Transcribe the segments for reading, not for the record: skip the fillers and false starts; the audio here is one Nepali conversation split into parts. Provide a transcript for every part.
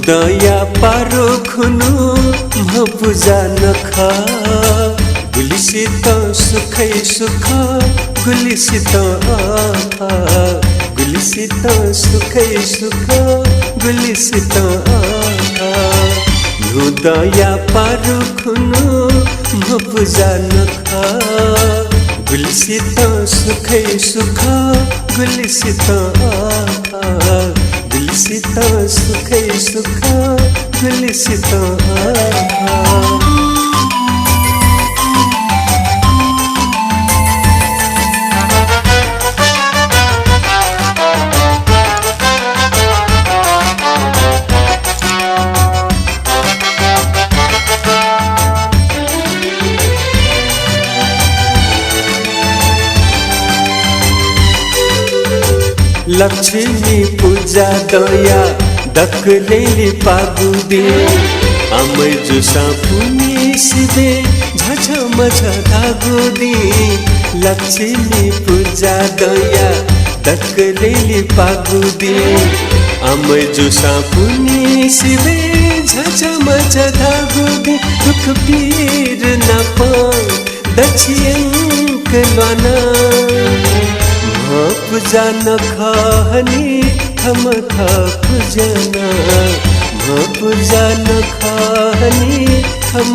दया पारो खुनु मपुजा नख गुलिसित सुखै सुख गुलिसित गुलिसित सुखै सुख गुलिसित दया पारो खुनु मपुजा नख गुलिसित सुखै सुख गुलिसित गुलिसित सुखै सुख गुलिसित लक्ष्मी पूजा दया दक्लेली पागुदे आमै जुसा पुनी सिदे झझम झधागुदे लक्ष्मी पूजा दया दक्लेली पागुदे आमै जुसा पुनी सिदे झझम झधागुदे दुख पीर नप दछियंक लना पूजा नखनी हम पूजना पूजा नखनी हम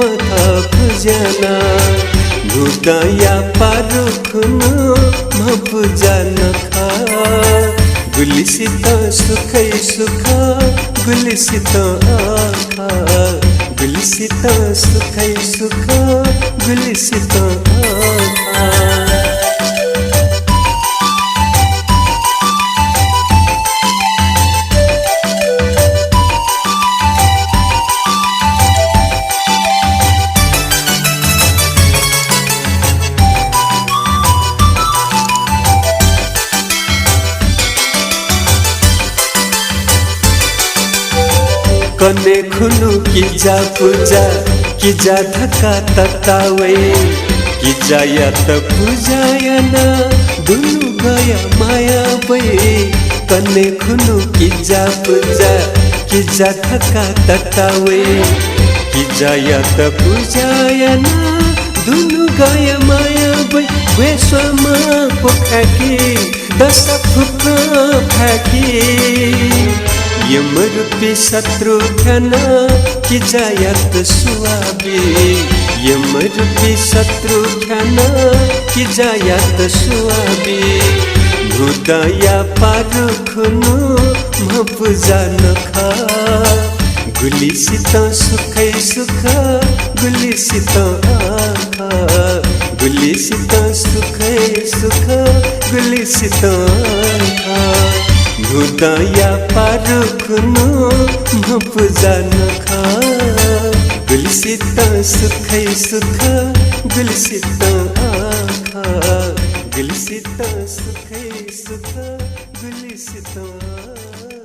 पूजना दया पारो खुनु पूजा नख गुलिसित सुखै सुख गुलिसित गुलिसित सुखै सुख गुलिसित कने खुनु की जा पूजा की जा धक्का ततावे की जा या त पूजायना दुनु गया माया वे कने खुनु की जा पूजा की जा धक्का ततावे की जा या त पूजायना दुनु गया माया वे स्वमा पोखाकी दस फुका फाकी यमरूपी शत्रु ख्याना की जायत सुआबी यमरूपी शत्रु ख्याना की जायत सुआबी दया पारो खुनु मपुजा नख गुलिसित सुखै सुख गुलिसित गुलिसित सुखै सुख गुलिसित दया पारो खुनु मपुजा नख गुलिसित सुखै सुख गुलिसित गुलिसित सुखै सुख गुलिसित